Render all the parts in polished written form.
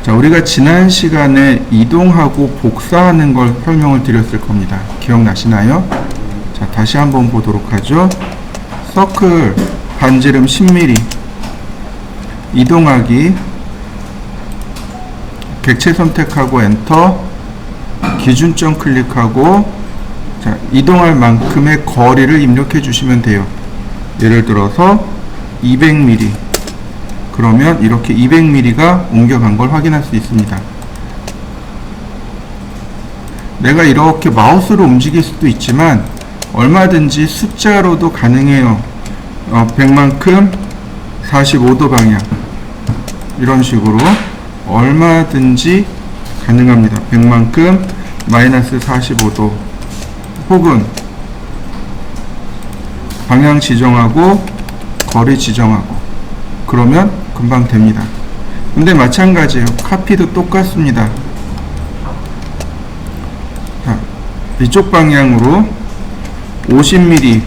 자, 우리가 지난 시간에 이동하고 복사하는 걸 설명을 드렸을 겁니다. 기억나시나요? 자, 다시 한번 보도록 하죠. 서클 반지름 10mm 이동하기, 객체 선택하고 엔터, 기준점 클릭하고, 자, 이동할 만큼의 거리를 입력해 주시면 돼요. 예를 들어서 200mm, 그러면 이렇게 200mm가 옮겨간 걸 확인할 수 있습니다. 내가 이렇게 마우스로 움직일 수도 있지만 얼마든지 숫자로도 가능해요. 100만큼 45도 방향, 이런 식으로 얼마든지 가능합니다. 100만큼 마이너스 45도, 혹은 방향 지정하고 거리 지정하고, 그러면 금방 됩니다. 근데 마찬가지예요. 카피도 똑같습니다. 자, 이쪽 방향으로 50mm,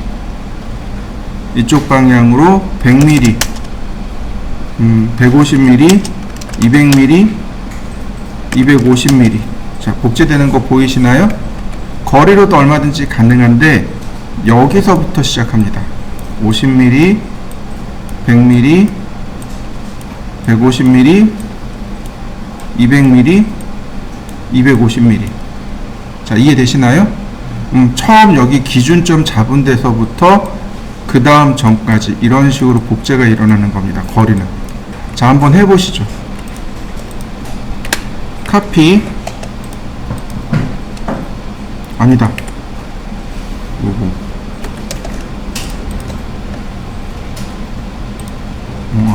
이쪽 방향으로 100mm, 150mm, 200mm, 250mm. 자, 복제되는 거 보이시나요? 거리로도 얼마든지 가능한데 여기서부터 시작합니다. 50mm, 100mm, 150mm, 200mm, 250mm. 자, 이해되시나요? 처음 여기 기준점 잡은 데서부터 그 다음 점까지 이런 식으로 복제가 일어나는 겁니다. 거리는. 자, 한번 해보시죠. 카피, 아니다, 요거,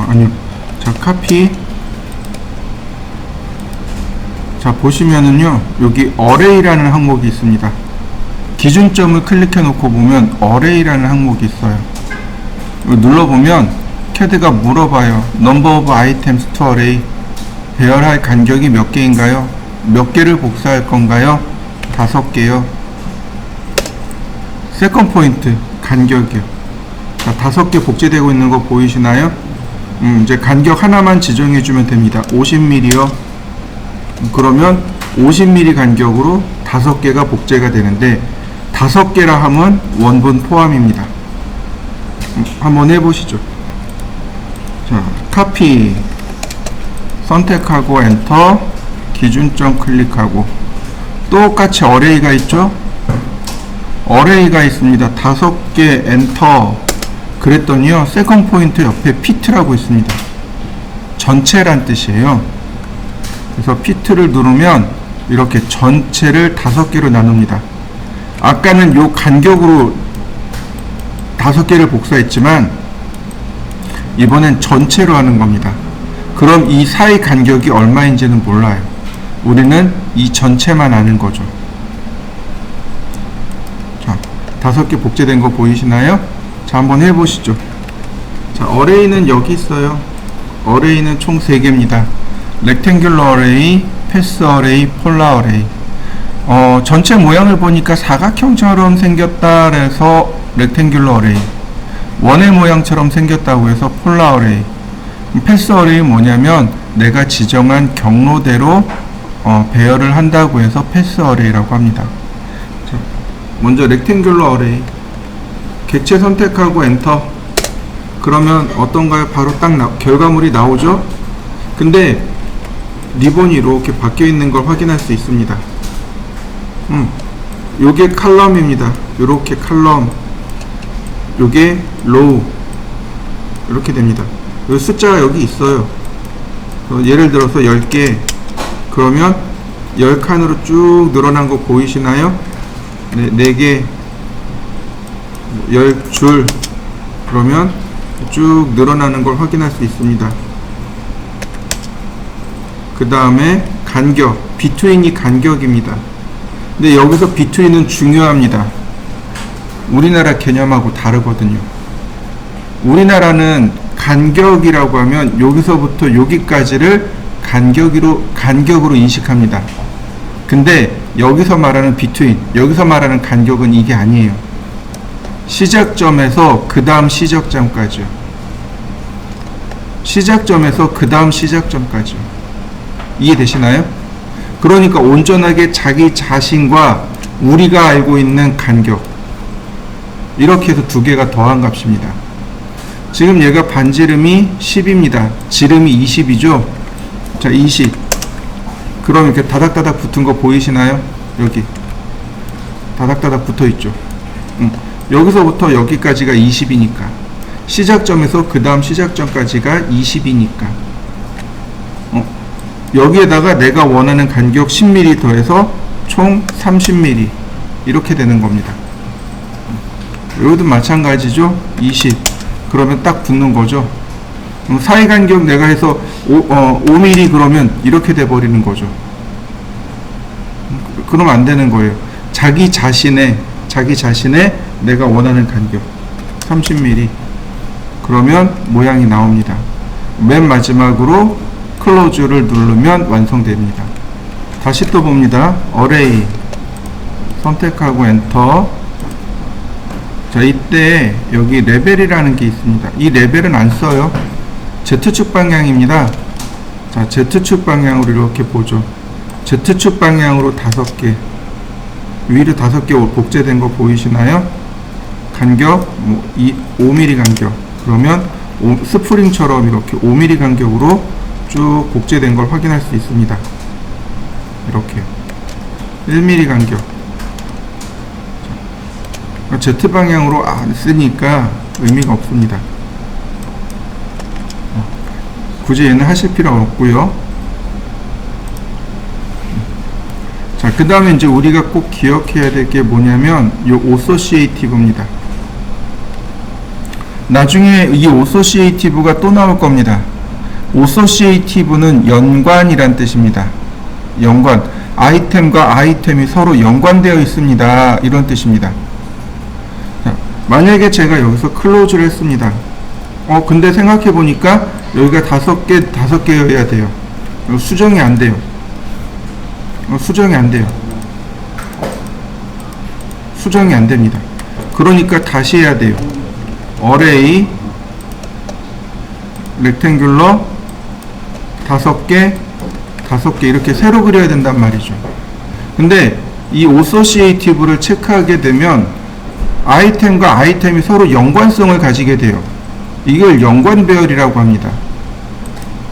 아니요. 자, 카피. 자, 보시면은요, 여기 어레이라는 항목이 있습니다. 기준점을 클릭해 놓고 보면 어레이라는 항목이 있어요. 눌러보면 CAD가 물어봐요. Number of items to array. 배열할 간격이 몇 개인가요? 몇 개를 복사할 건가요? 5개요. 세컨 포인트, 간격이요. 자, 5개 복제되고 있는 거 보이시나요? 이제 간격 하나만 지정해주면 됩니다. 50mm요. 그러면 50mm 간격으로 5개가 복제가 되는데, 5개라 하면 원본 포함입니다. 한번 해보시죠. 자, 카피, 선택하고 엔터, 기준점 클릭하고, 똑같이 어레이가 있죠? 어레이가 있습니다. 5개 엔터. 그랬더니요, 세컨 포인트 옆에 피트라고 있습니다. 전체란 뜻이에요. 그래서 피트를 누르면 이렇게 전체를 5개로 나눕니다. 아까는 요 간격으로 5개를 복사했지만 이번엔 전체로 하는 겁니다. 그럼 이 사이 간격이 얼마인지는 몰라요. 우리는 이 전체만 아는 거죠. 자, 5개 복제된 거 보이시나요? 자, 한번 해보시죠. 자, 어레이는 여기 있어요. 어레이는 총 3개입니다. 렉탱귤러 어레이, 패스 어레이, 폴라 어레이. 전체 모양을 보니까 사각형처럼 생겼다 그래서 렉탱귤러 어레이, 원의 모양처럼 생겼다고 해서 폴라 어레이. 패스 어레이 뭐냐면 내가 지정한 경로대로 배열을 한다고 해서 패스 어레이라고 합니다. 자, 먼저 렉탱귤러 어레이, 객체 선택하고 엔터. 그러면 어떤가요? 바로 딱 결과물이 나오죠? 근데 리본이 이렇게 바뀌어 있는 걸 확인할 수 있습니다. 요게 칼럼입니다. 요렇게 칼럼, 요게 로우, 이렇게 됩니다. 요 숫자가 여기 있어요. 예를 들어서 10개, 그러면 10칸으로 쭉 늘어난 거 보이시나요? 네, 4개, 10줄, 그러면 쭉 늘어나는 걸 확인할 수 있습니다. 그 다음에 간격, 비트윈이 간격입니다. 근데 여기서 비트윈은 중요합니다. 우리나라 개념하고 다르거든요. 우리나라는 간격이라고 하면 여기서부터 여기까지를 간격으로 인식합니다. 근데 여기서 말하는 비트윈, 여기서 말하는 간격은 이게 아니에요. 시작점에서 그 다음 시작점까지요. 시작점에서 그 다음 시작점까지요. 이해되시나요? 그러니까 온전하게 자기 자신과 우리가 알고 있는 간격, 이렇게 해서 두 개가 더한 값입니다. 지금 얘가 반지름이 10입니다. 지름이 20이죠? 자, 20. 그럼 이렇게 다닥다닥 붙은 거 보이시나요? 여기. 다닥다닥 붙어 있죠. 여기서부터 여기까지가 20이니까. 시작점에서 그 다음 시작점까지가 20이니까. 여기에다가 내가 원하는 간격 10mm 더해서 총 30mm. 이렇게 되는 겁니다. 여기도 마찬가지죠? 20. 그러면 딱 붙는 거죠. 사이 간격 내가 해서 5mm 그러면 이렇게 돼 버리는 거죠. 그러면 안 되는 거예요. 자기 자신의 내가 원하는 간격 30mm. 그러면 모양이 나옵니다. 맨 마지막으로 클로즈를 누르면 완성됩니다. 다시 또 봅니다. 어레이 선택하고 엔터. 자, 이때 여기 레벨이라는 게 있습니다. 이 레벨은 안 써요. Z축 방향입니다. 자, Z축 방향으로 이렇게 보죠. Z축 방향으로 5개, 위로 5개 복제된 거 보이시나요? 간격 5mm 간격. 그러면 스프링처럼 이렇게 5mm 간격으로 쭉 복제된 걸 확인할 수 있습니다. 이렇게 1mm 간격. Z방향으로 안 쓰니까 의미가 없습니다. 굳이 얘는 하실 필요 없고요. 자, 그 다음에 이제 우리가 꼭 기억해야 될 게 뭐냐면 요 오소시에이티브입니다. 나중에 이 오소시에이티브가 또 나올 겁니다. 오소시에이티브는 연관이란 뜻입니다. 연관. 아이템과 아이템이 서로 연관되어 있습니다. 이런 뜻입니다. 자, 만약에 제가 여기서 클로즈를 했습니다. 근데 생각해 보니까 여기가 5개여야 돼요. 수정이 안 돼요. 수정이 안 돼요. 수정이 안 됩니다. 그러니까 다시 해야 돼요. 어레이 렉탱귤러 5개 이렇게 새로 그려야 된단 말이죠. 근데 이 오소시에이티브를 체크하게 되면 아이템과 아이템이 서로 연관성을 가지게 돼요. 이걸 연관 배열이라고 합니다.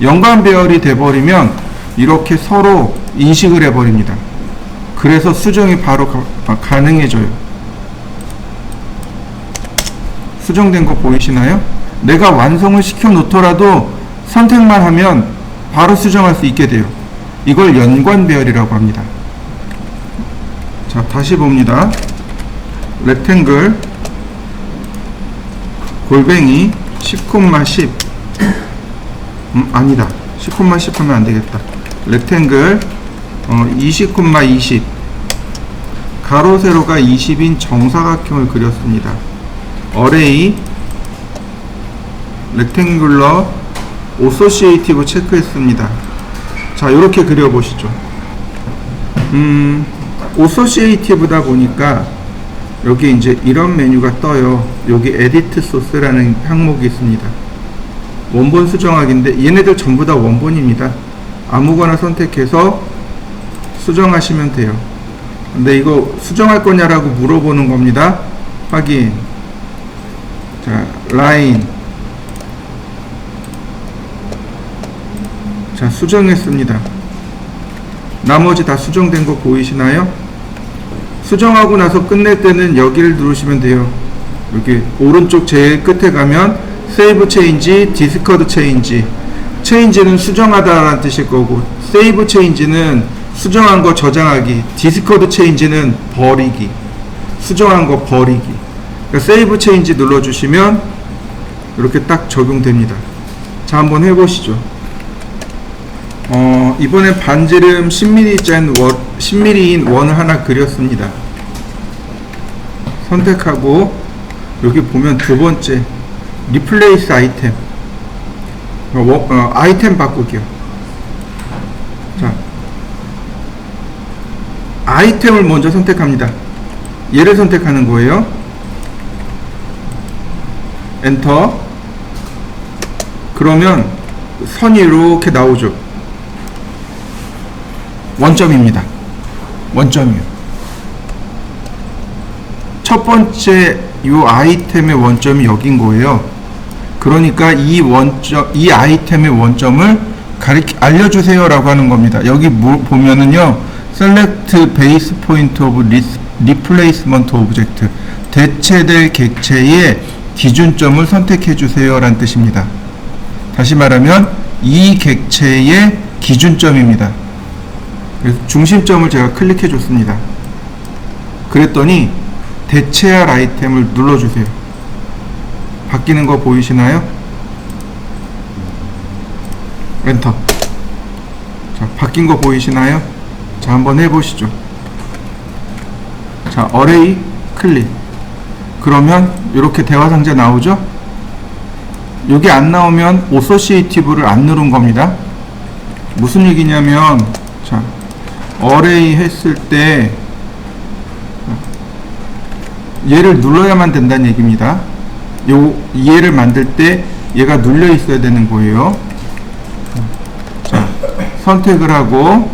연관 배열이 돼버리면 이렇게 서로 인식을 해버립니다. 그래서 수정이 바로 가능해져요. 수정된 거 보이시나요? 내가 완성을 시켜 놓더라도 선택만 하면 바로 수정할 수 있게 돼요. 이걸 연관 배열이라고 합니다. 자, 다시 봅니다. 렉탱글 골뱅이 10,10 아니다. 10,10 하면 안 되겠다. 렉탱글 20,20 가로 세로가 20인 정사각형을 그렸습니다. 어레이 렉탱글러 오소시에이티브 체크했습니다. 자, 이렇게 그려보시죠. 오소시에이티브다 보니까 여기 이제 이런 메뉴가 떠요. 여기 에디트 소스라는 항목이 있습니다. 원본 수정하기인데 얘네들 전부 다 원본입니다. 아무거나 선택해서 수정하시면 돼요. 근데 이거 수정할 거냐라고 물어보는 겁니다. 확인. 자, 라인. 자, 수정했습니다. 나머지 다 수정된 거 보이시나요? 수정하고 나서 끝낼 때는 여기를 누르시면 돼요. 여기 오른쪽 제일 끝에 가면 세이브 체인지, 디스커드 체인지. 체인지는 수정하다라는 뜻일 거고, 세이브 체인지는 수정한 거 저장하기, 디스커드 체인지는 버리기. 수정한 거 버리기. 그러니까 세이브 체인지 눌러주시면 이렇게 딱 적용됩니다. 자, 한번 해보시죠. 이번엔 반지름 10mm인 원을 하나 그렸습니다. 선택하고 여기 보면 두 번째 리플레이스 아이템, 아이템 바꾸기요. 자, 아이템을 먼저 선택합니다. 얘를 선택하는 거예요. 엔터. 그러면 선이 이렇게 나오죠. 원점입니다. 원점이요. 첫 번째 이 아이템의 원점이 여긴 거예요. 그러니까 이 아이템의 원점을 알려주세요 라고 하는 겁니다. 여기 보면은요, select base point of replacement object, 대체될 객체의 기준점을 선택해 주세요 라는 뜻입니다. 다시 말하면 이 객체의 기준점입니다. 그래서 중심점을 제가 클릭해 줬습니다. 그랬더니 대체할 아이템을 눌러주세요. 바뀌는 거 보이시나요? 엔터. 자, 바뀐 거 보이시나요? 자, 한번 해보시죠. 자, 어레이 클릭. 그러면 이렇게 대화 상자 나오죠? 여기 안 나오면 어소시에이티브를 안 누른 겁니다. 무슨 얘기냐면, 자, 어레이 했을 때 얘를 눌러야만 된다는 얘기입니다. 얘를 만들 때 얘가 눌려 있어야 되는 거예요. 자, 선택을 하고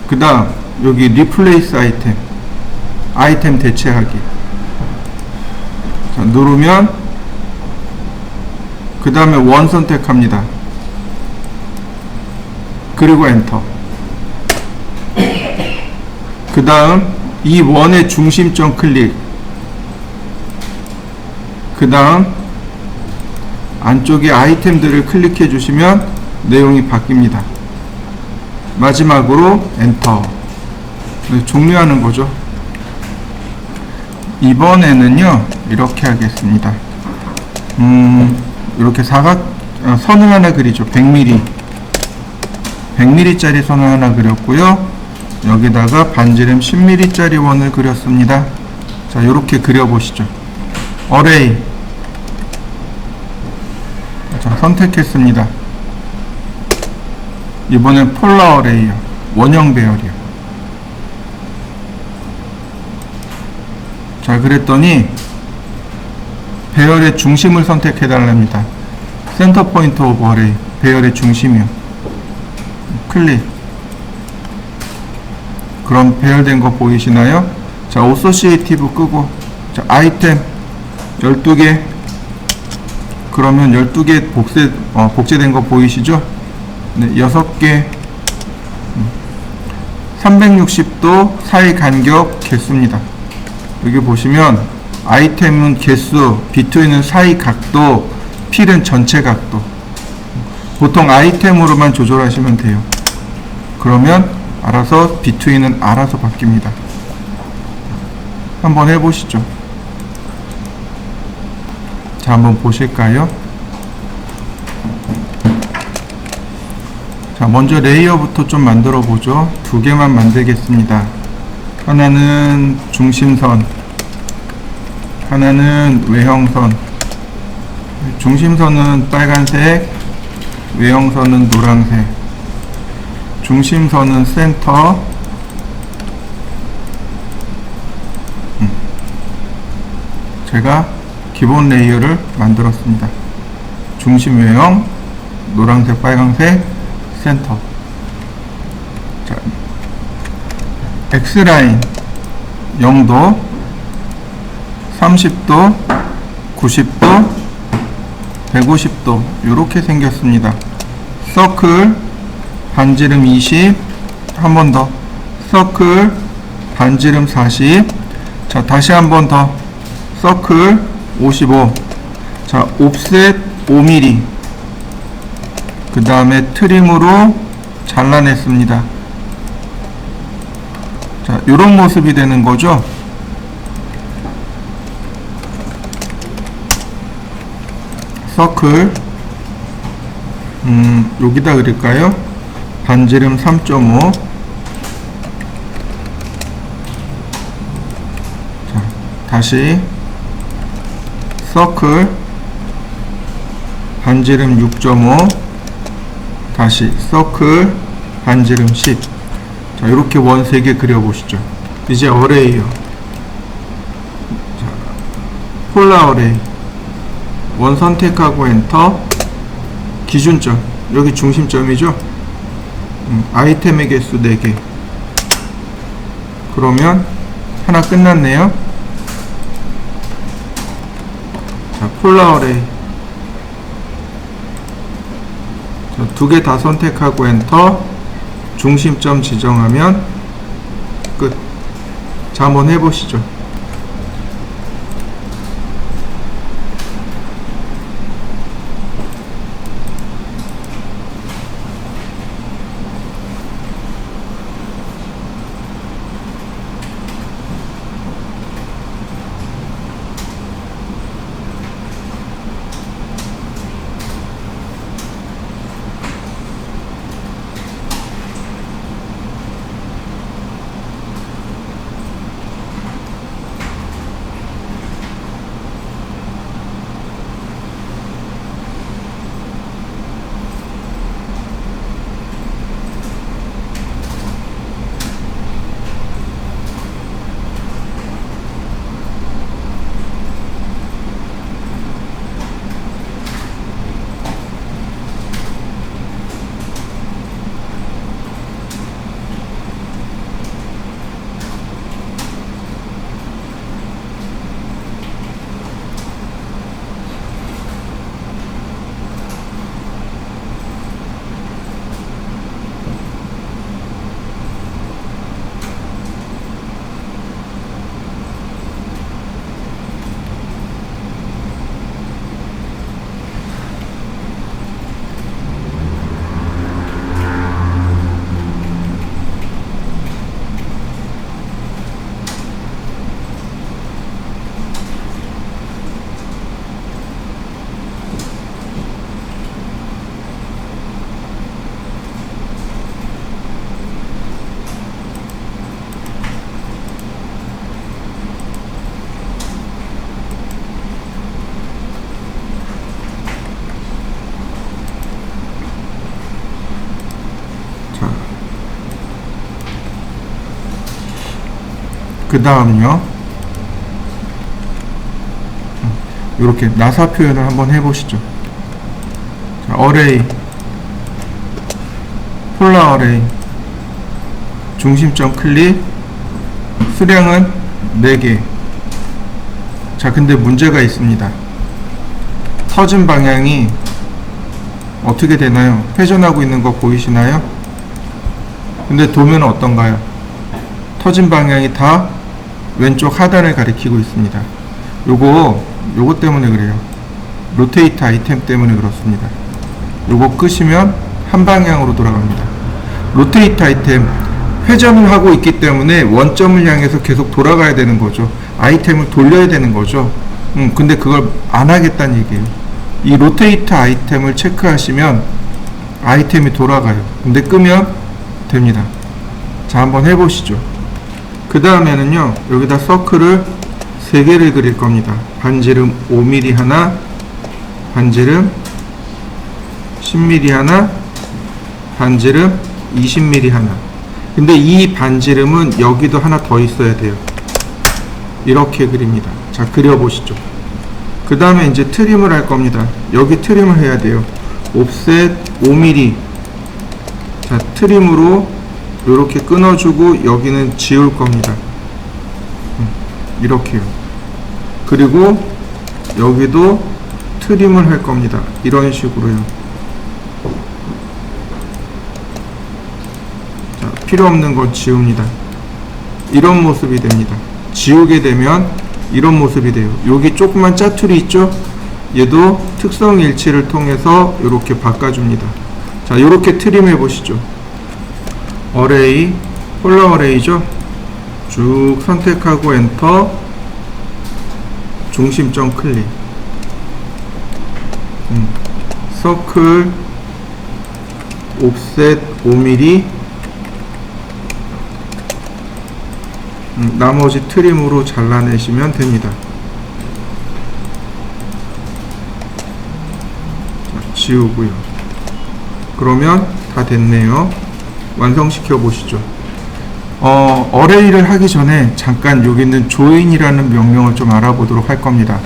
그 다음 여기 리플레이스 아이템 대체하기. 자, 누르면 그 다음에 원 선택합니다. 그리고 엔터. 그 다음 이 원의 중심점 클릭. 그 다음 안쪽에 아이템들을 클릭해 주시면 내용이 바뀝니다. 마지막으로 엔터. 네, 종료하는 거죠. 이번에는요 이렇게 하겠습니다. 이렇게 선을 하나 그리죠. 100mm 짜리 선을 하나 그렸고요. 여기다가 반지름 10mm 짜리 원을 그렸습니다. 자, 이렇게 그려보시죠. 어레이. 자, 선택했습니다. 이번엔 폴라 어레이요. 원형 배열이요. 자, 그랬더니 배열의 중심을 선택해 달랍니다. 센터 포인트 오브 어레이. 배열의 중심이요. 클릭. 그럼 배열된 거 보이시나요? 자, 어소시에이티브 끄고, 자, 아이템 12개. 그러면 12개 복제된 거 보이시죠? 네, 6개. 360도 사이 간격 개수입니다. 여기 보시면 아이템은 개수, 비트윈은 사이 각도, 필은 전체 각도. 보통 아이템으로만 조절하시면 돼요. 그러면 알아서 비트윈은 알아서 바뀝니다. 한번 해보시죠. 자, 한번 보실까요? 자, 먼저 레이어부터 좀 만들어 보죠. 2개만 만들겠습니다. 하나는 중심선, 하나는 외형선. 중심선은 빨간색, 외형선은 노란색. 중심선은 센터, 제가 기본 레이어를 만들었습니다. 중심 외형, 노란색, 빨간색, 센터. 자, X라인 0도, 30도, 90도, 150도 이렇게 생겼습니다. 서클 반지름 20, 한 번 더 서클 반지름 40. 자, 다시 한 번 더 서클 55. 자, 옵셋 5mm. 그 다음에 트림으로 잘라냈습니다. 자, 요런 모습이 되는 거죠. 서클 여기다 그릴까요? 반지름 3.5. 자, 다시 서클 반지름 6.5. 다시 서클 반지름 10. 자, 이렇게 원 3개 그려보시죠. 이제 어레이요. 자, 폴라 어레이. 원 선택하고 엔터. 기준점, 여기 중심점이죠. 아이템의 개수 4개. 그러면 하나 끝났네요. 자, 폴라 어레이. 2개 다 선택하고 엔터. 중심점 지정하면 끝. 자, 한번 해보시죠. 그 다음요, 이렇게 나사 표현을 한번 해보시죠. 자, 어레이, 폴라 어레이, 중심점 클릭, 수량은 4개. 자, 근데 문제가 있습니다. 터진 방향이 어떻게 되나요? 회전하고 있는 거 보이시나요? 근데 도면은 어떤가요? 터진 방향이 다 왼쪽 하단을 가리키고 있습니다. 요거 때문에 그래요. 로테이트 아이템 때문에 그렇습니다. 요거 끄시면 한 방향으로 돌아갑니다. 로테이트 아이템, 회전을 하고 있기 때문에 원점을 향해서 계속 돌아가야 되는 거죠. 아이템을 돌려야 되는 거죠. 근데 그걸 안 하겠다는 얘기예요. 이 로테이트 아이템을 체크하시면 아이템이 돌아가요. 근데 끄면 됩니다. 자, 한번 해보시죠. 그 다음에는요, 여기다 서클을 3개를 그릴 겁니다. 반지름 5mm 하나, 반지름 10mm 하나, 반지름 20mm 하나. 근데 이 반지름은 여기도 하나 더 있어야 돼요. 이렇게 그립니다. 자, 그려보시죠. 그 다음에 이제 트림을 할 겁니다. 여기 트림을 해야 돼요. 옵셋 5mm. 자, 트림으로 이렇게 끊어주고 여기는 지울 겁니다. 이렇게요. 그리고 여기도 트림을 할 겁니다. 이런 식으로요. 자, 필요 없는 걸 지웁니다. 이런 모습이 됩니다. 지우게 되면 이런 모습이 돼요. 여기 조그만 짜투리 있죠? 얘도 특성 일치를 통해서 이렇게 바꿔줍니다. 자, 이렇게 트림 해보시죠. 어레이, 폴라 어레이죠? 쭉 선택하고 엔터, 중심점 클릭, 서클, 옵셋 5mm, 나머지 트림으로 잘라내시면 됩니다. 자, 지우고요. 그러면 다 됐네요. 완성시켜 보시죠. 어레이를 하기 전에 잠깐 여기 있는 조인이라는 명령을 좀 알아보도록 할 겁니다.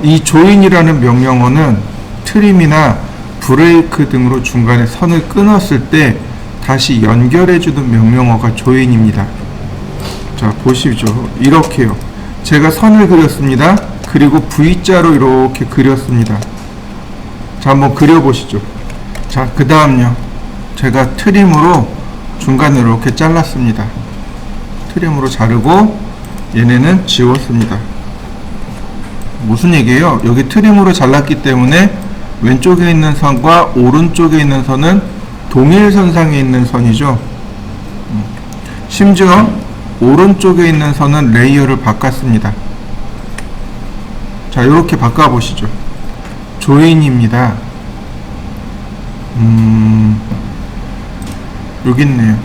이 조인이라는 명령어는 트림이나 브레이크 등으로 중간에 선을 끊었을 때 다시 연결해주는 명령어가 조인입니다. 자, 보시죠. 이렇게요. 제가 선을 그렸습니다. 그리고 V자로 이렇게 그렸습니다. 자, 한번 그려보시죠. 자, 그 다음요. 제가 트림으로 중간에 이렇게 잘랐습니다. 트림으로 자르고 얘네는 지웠습니다. 무슨 얘기예요? 여기 트림으로 잘랐기 때문에 왼쪽에 있는 선과 오른쪽에 있는 선은 동일선상에 있는 선이죠. 심지어 오른쪽에 있는 선은 레이어를 바꿨습니다. 자, 이렇게 바꿔보시죠. 조인입니다. 여기 있네요.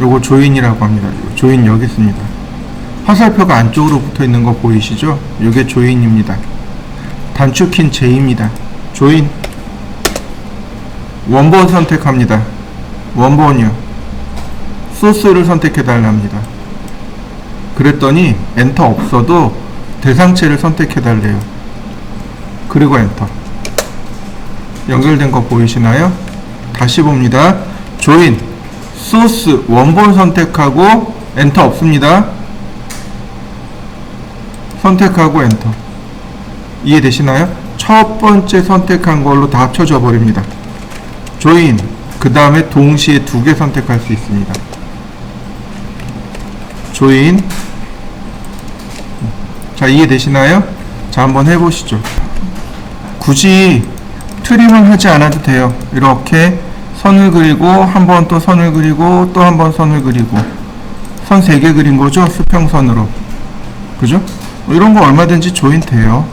요거 조인이라고 합니다. 조인 여기 있습니다. 화살표가 안쪽으로 붙어 있는 거 보이시죠? 요게 조인입니다. 단축킨 J입니다. 조인. 원본 선택합니다. 원본이요. 소스를 선택해 달랍니다. 그랬더니 엔터 없어도 대상체를 선택해 달래요. 그리고 엔터. 연결된 거 보이시나요? 다시 봅니다. 조인, 소스, 원본 선택하고 엔터 없습니다. 선택하고 엔터. 이해되시나요? 첫 번째 선택한 걸로 다 합쳐져 버립니다. 조인, 그 다음에 동시에 두 개 선택할 수 있습니다. 조인. 자, 이해되시나요? 자, 한번 해보시죠. 굳이 트림을 하지 않아도 돼요. 이렇게 선을 그리고 한 번 또 선을 그리고 또 한 번 선을 그리고 선 3개 그린 거죠? 수평선으로. 그죠? 이런 거 얼마든지 조인 돼요.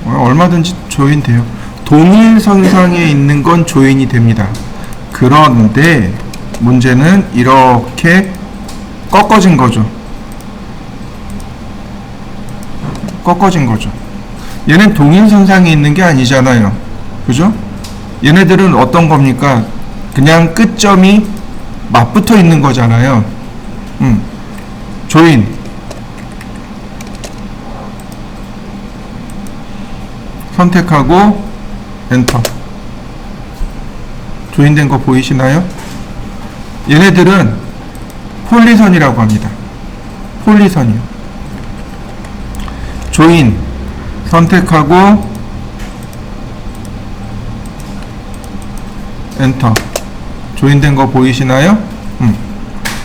얼마든지 조인 돼요. 동일선상에 있는 건 조인이 됩니다. 그런데 문제는 이렇게 꺾어진 거죠. 꺾어진 거죠. 얘는 동일선상에 있는 게 아니잖아요. 그죠? 얘네들은 어떤 겁니까? 그냥 끝점이 맞붙어 있는 거잖아요. 조인. 선택하고 엔터. 조인된 거 보이시나요? 얘네들은 폴리선이라고 합니다. 폴리선이요. 조인 선택하고 엔터. 조인된 거 보이시나요?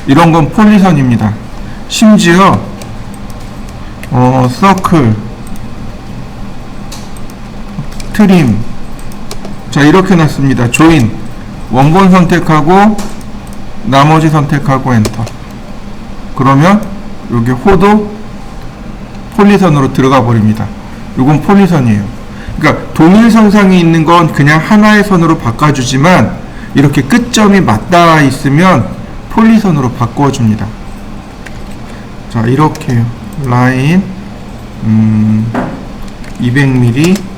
이런 건 폴리선입니다. 심지어 서클, 트림. 자, 이렇게 놨습니다. 조인, 원본 선택하고 나머지 선택하고 엔터. 그러면 여기 호도 폴리선으로 들어가 버립니다. 이건 폴리선이에요. 그러니까 동일선상에 있는 건 그냥 하나의 선으로 바꿔주지만 이렇게 끝점이 맞닿아 있으면 폴리선으로 바꿔줍니다. 자, 이렇게요. 라인 200mm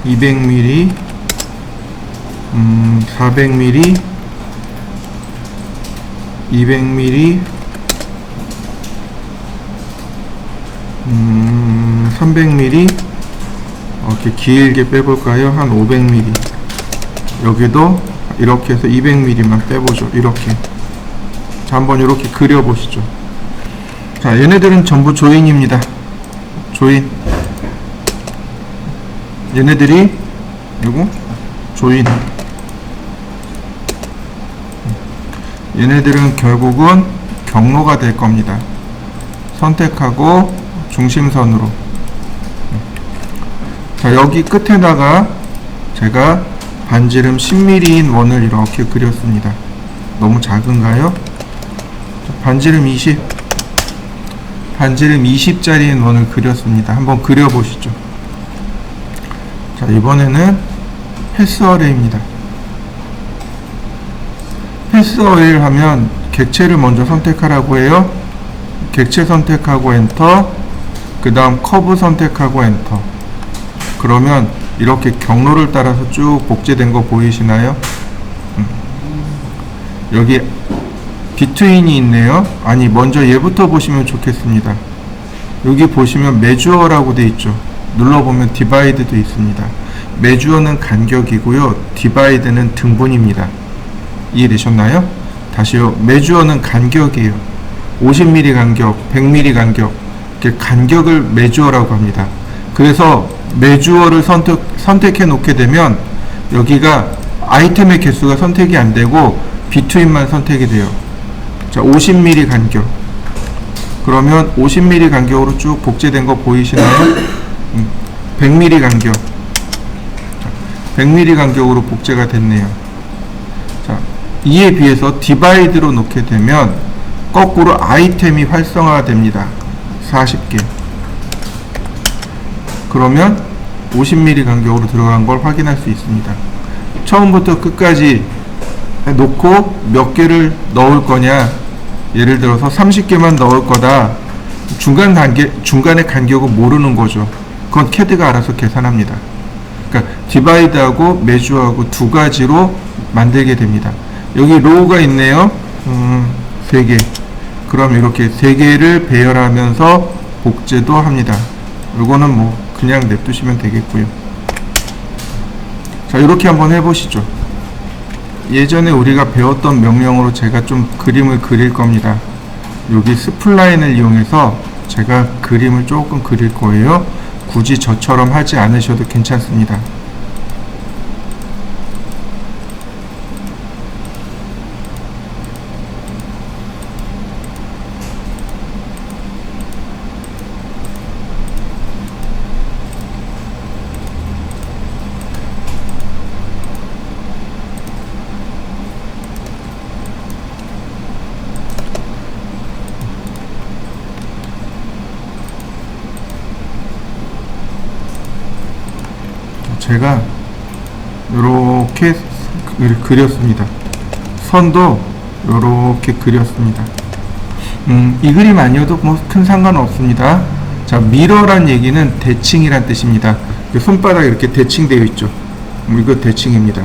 200mm 400mm 200mm 300mm 이렇게 길게 빼볼까요? 한 500mm. 여기도 이렇게 해서 200mm만 빼보죠. 이렇게. 자, 한번 이렇게 그려보시죠. 자, 얘네들은 전부 조인입니다. 조인. 얘네들이 이거 조인. 얘네들은 결국은 경로가 될 겁니다. 선택하고 중심선으로. 자, 여기 끝에다가 제가 반지름 10mm인 원을 이렇게 그렸습니다. 너무 작은가요? 자, 반지름 20. 반지름 20짜리인 원을 그렸습니다. 한번 그려보시죠. 자, 이번에는 패스 어레이입니다. 패스 어레이를 하면 객체를 먼저 선택하라고 해요. 객체 선택하고 엔터. 그 다음 커브 선택하고 엔터. 그러면 이렇게 경로를 따라서 쭉 복제된 거 보이시나요? 여기 비트윈이 있네요. 아니, 먼저 얘부터 보시면 좋겠습니다. 여기 보시면 메주어라고 돼 있죠. 눌러보면 디바이드도 있습니다. 메주어는 간격이고요. 디바이드는 등분입니다. 이해되셨나요? 다시요. 메주어는 간격이에요. 50mm 간격, 100mm 간격. 이렇게 간격을 메주어라고 합니다. 그래서 메주어를 선택해 놓게 되면 여기가 아이템의 개수가 선택이 안 되고 비트윈만 선택이 돼요. 자, 50mm 간격. 그러면 50mm 간격으로 쭉 복제된 거 보이시나요? 100mm 간격. 자, 100mm 간격으로 복제가 됐네요. 자, 이에 비해서 디바이드로 놓게 되면 거꾸로 아이템이 활성화가 됩니다. 40개. 그러면 50mm 간격으로 들어간 걸 확인할 수 있습니다. 처음부터 끝까지 놓고 몇 개를 넣을 거냐, 예를 들어서 30개만 넣을 거다. 중간의 간격은 모르는 거죠. 그건 CAD가 알아서 계산합니다. 그러니까 디바이드하고 메주어하고 두 가지로 만들게 됩니다. 여기 로우가 있네요. 3개. 그럼 이렇게 3개를 배열하면서 복제도 합니다. 이거는 뭐 그냥 냅두시면 되겠고요. 자, 이렇게 한번 해보시죠. 예전에 우리가 배웠던 명령으로 제가 좀 그림을 그릴 겁니다. 여기 스플라인을 이용해서 제가 그림을 조금 그릴 거예요. 굳이 저처럼 하지 않으셔도 괜찮습니다. 제가 이렇게 그렸습니다. 선도 이렇게 그렸습니다. 이 그림 아니어도 뭐 큰 상관은 없습니다. 자, 미러란 얘기는 대칭이란 뜻입니다. 손바닥 이렇게 대칭되어 있죠. 이거 대칭입니다.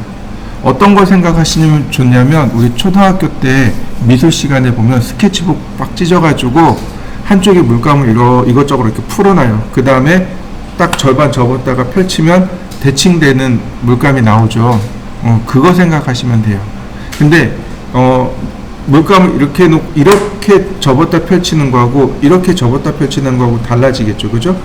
어떤 걸 생각하시면 좋냐면, 우리 초등학교 때 미술 시간에 보면 스케치북 막 찢어가지고 한쪽에 물감을 이것저것 이렇게 풀어놔요. 그 다음에 딱 절반 접었다가 펼치면 대칭되는 물감이 나오죠. 그거 생각하시면 돼요. 근데 물감을 이렇게 접었다 펼치는 거하고 이렇게 접었다 펼치는 거하고 달라지겠죠, 그죠?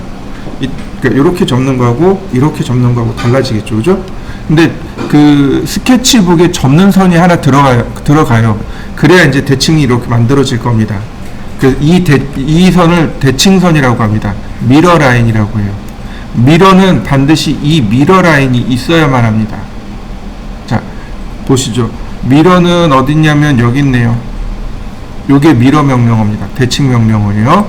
그러니까 이렇게 접는 거하고 이렇게 접는 거하고 달라지겠죠, 그죠? 근데 그 스케치북에 접는 선이 하나 들어가요. 그래야 이제 대칭이 이렇게 만들어질 겁니다. 이 선을 대칭선이라고 합니다. 미러 라인이라고 해요. 미러는 반드시 이 미러 라인이 있어야만 합니다. 자, 보시죠. 미러는 어딨냐면 여기 있네요. 요게 미러 명령어입니다. 대칭 명령어예요.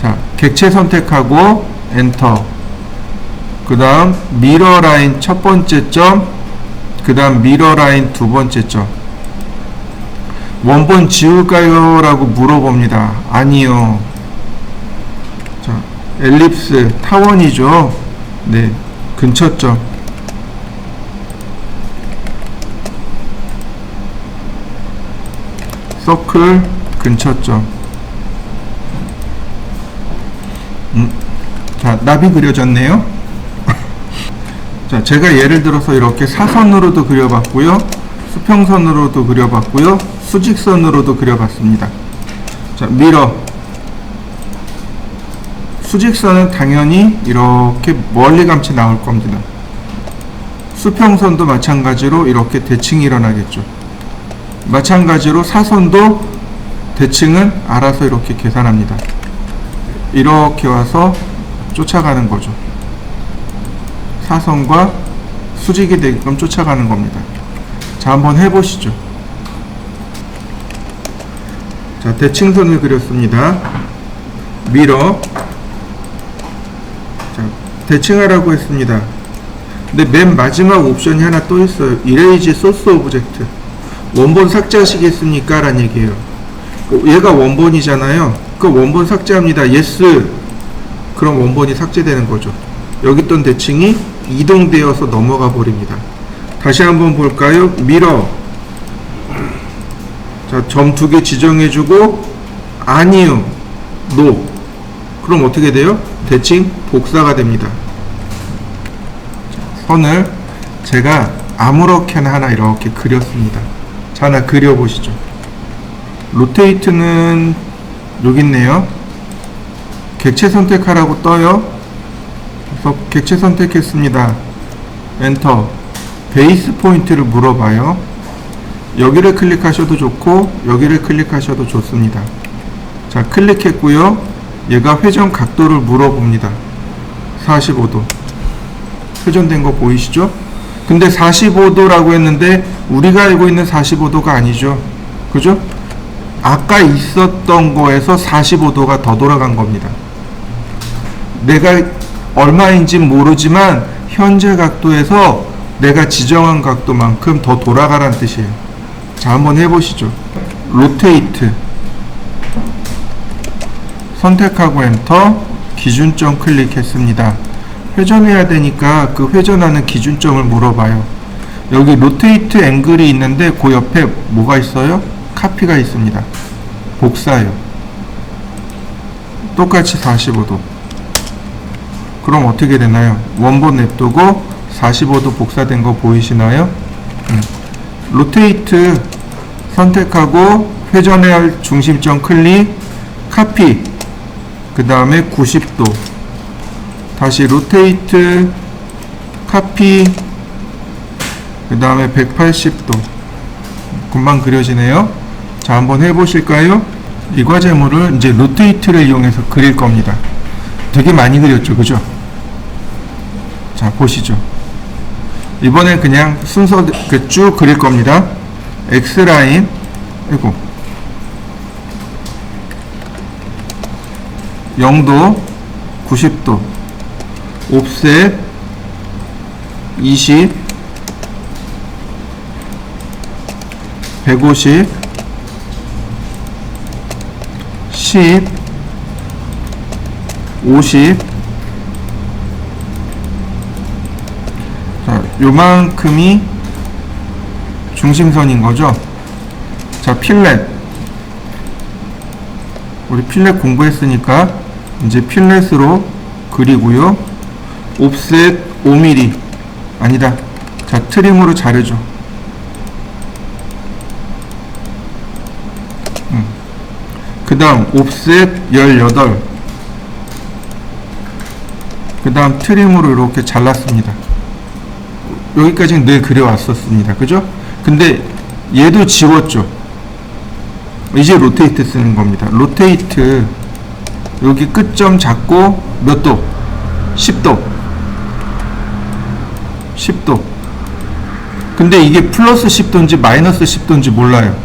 자, 객체 선택하고 엔터. 그 다음 미러 라인 첫 번째 점, 그 다음 미러 라인 두 번째 점. 원본 지울까요? 라고 물어봅니다. 아니요. 자, 엘립스 타원이죠. 네, 근처점. 서클 근처점. 자, 나비 그려졌네요. 자, 제가 예를 들어서 이렇게 사선으로도 그려봤고요, 수평선으로도 그려봤고요, 수직선으로도 그려봤습니다. 자, 미러. 수직선은 당연히 이렇게 멀리감치 나올 겁니다. 수평선도 마찬가지로 이렇게 대칭이 일어나겠죠. 마찬가지로 사선도 대칭은 알아서 이렇게 계산합니다. 이렇게 와서 쫓아가는 거죠. 사선과 수직이 되게끔 쫓아가는 겁니다. 자, 한번 해보시죠. 자, 대칭선을 그렸습니다. 미러. 자, 대칭하라고 했습니다. 근데 맨 마지막 옵션이 하나 또 있어요. Erase Source Object. 원본 삭제하시겠습니까? 라는 얘기예요. 얘가 원본이잖아요. 그 원본 삭제합니다. Yes. 그럼 원본이 삭제되는 거죠. 여기 있던 대칭이 이동되어서 넘어가 버립니다. 다시 한번 볼까요? 미러. 자, 점 2개 지정해주고 아니요, NO. 그럼 어떻게 돼요? 대칭 복사가 됩니다. 선을 제가 아무렇게나 하나 이렇게 그렸습니다. 자, 하나 그려보시죠. 로테이트는 여기 있네요. 객체 선택하라고 떠요. 그래서 객체 선택했습니다. 엔터. 베이스 포인트를 물어봐요. 여기를 클릭하셔도 좋고 여기를 클릭하셔도 좋습니다. 자, 클릭했고요. 얘가 회전 각도를 물어봅니다. 45도. 회전된 거 보이시죠? 근데 45도라고 했는데 우리가 알고 있는 45도가 아니죠. 그죠? 아까 있었던 거에서 45도가 더 돌아간 겁니다. 내가 얼마인지 모르지만 현재 각도에서 내가 지정한 각도만큼 더 돌아가란 뜻이에요. 자, 한번 해보시죠. 로테이트 선택하고 엔터. 기준점 클릭했습니다. 회전해야 되니까 그 회전하는 기준점을 물어봐요. 여기 로테이트 앵글이 있는데 그 옆에 뭐가 있어요? 카피가 있습니다. 복사요. 똑같이 45도. 그럼 어떻게 되나요? 원본 냅두고 45도 복사된 거 보이시나요? 로테이트 선택하고 회전해야 할 중심점 클릭, 카피, 그 다음에 90도, 다시 로테이트, 카피, 그 다음에 180도. 금방 그려지네요. 자, 한번 해보실까요? 이 과제물을 이제 로테이트를 이용해서 그릴 겁니다. 되게 많이 그렸죠, 그죠? 자, 보시죠. 이번에 그냥 순서 쭉 그릴 겁니다. X라인, 아이고, 0도, 90도, 옵셋, 20, 150, 10, 50. 자, 요만큼이 중심선인 거죠. 자, 필렛. 우리 필렛 공부했으니까 이제 필렛으로 그리고요. 옵셋 5mm. 아니다. 자, 트림으로 자르죠. 그 다음 옵셋 18. 그 다음 트림으로 이렇게 잘랐습니다. 여기까지는 늘 그려왔었습니다. 그죠? 근데 얘도 지웠죠. 이제 로테이트 쓰는 겁니다. 로테이트 여기 끝점 잡고 몇 도? 10도. 10도. 근데 이게 플러스 10도인지 마이너스 10도인지 몰라요.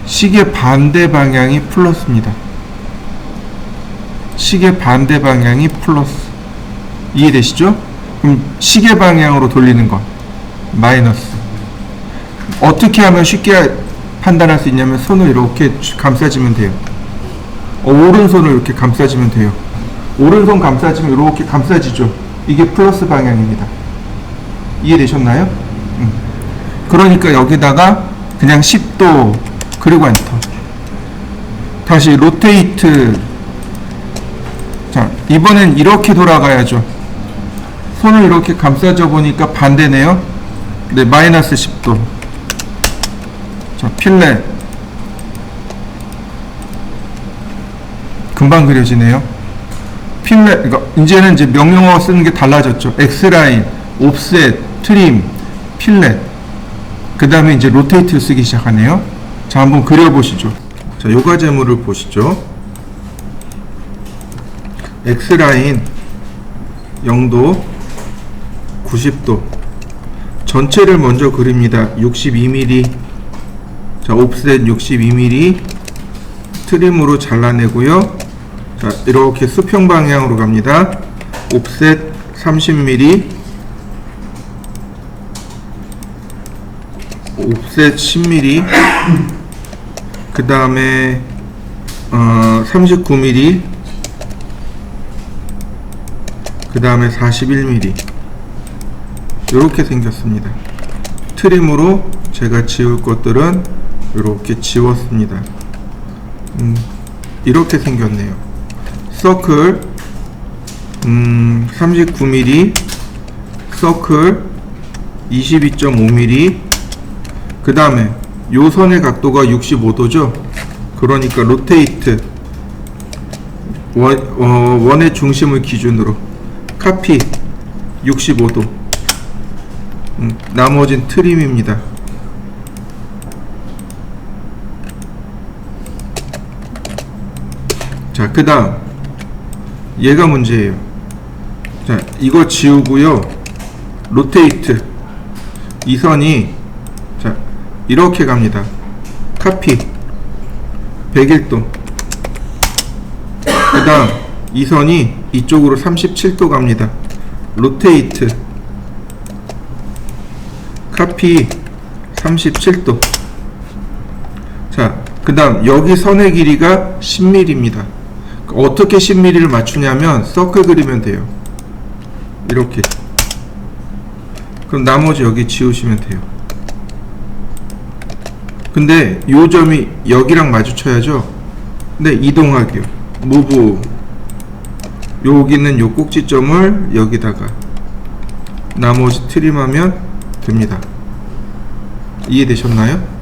시계 반대 방향이 플러스입니다. 시계 반대 방향이 플러스. 이해되시죠? 그럼 시계 방향으로 돌리는 거 마이너스. 어떻게 하면 쉽게 판단할 수 있냐면 손을 이렇게 감싸주면 돼요. 오른손을 이렇게 감싸주면 돼요. 오른손 감싸주면 이렇게 감싸지죠. 이게 플러스 방향입니다. 이해되셨나요? 그러니까 여기다가 그냥 10도 그리고 엔터. 다시 로테이트. 자, 이번엔 이렇게 돌아가야죠. 손을 이렇게 감싸줘 보니까 반대네요. 네, 마이너스 10도. 자, 필렛. 금방 그려지네요. 필렛. 그러니까 이제는 이제 명령어 쓰는 게 달라졌죠. X라인, 옵셋, 트림, 필렛. 그 다음에 이제 로테이트 쓰기 시작하네요. 자, 한번 그려보시죠. 자, 요 과제물을 보시죠. X라인 0도, 90도. 전체를 먼저 그립니다. 62mm. 자, 옵셋 62mm. 트림으로 잘라내고요. 자, 이렇게 수평 방향으로 갑니다. 옵셋 30mm. 옵셋 10mm. 그 다음에 39mm. 그 다음에 41mm. 이렇게 생겼습니다. 트림으로 제가 지울 것들은 이렇게 지웠습니다. 이렇게 생겼네요. 서클 39mm, 서클 22.5mm, 그 다음에 요 선의 각도가 65도죠. 그러니까 로테이트, 원의 중심을 기준으로 카피 65도, 나머진 트림입니다. 자, 그 다음 얘가 문제예요. 자, 이거 지우고요. 로테이트, 이 선이 자 이렇게 갑니다. 카피 101도, 그 다음 이 선이 이쪽으로 37도 갑니다. 로테이트, 카피 37도. 자, 그 다음 여기 선의 길이가 10mm입니다. 어떻게 10mm를 맞추냐면 서클 그리면 돼요. 이렇게. 그럼 나머지 여기 지우시면 돼요. 근데 요 점이 여기랑 마주쳐야죠. 근데 이동하기요. 무브. 여기는 요 꼭지점을 여기다가 나머지 트림하면 됩니다. 이해되셨나요?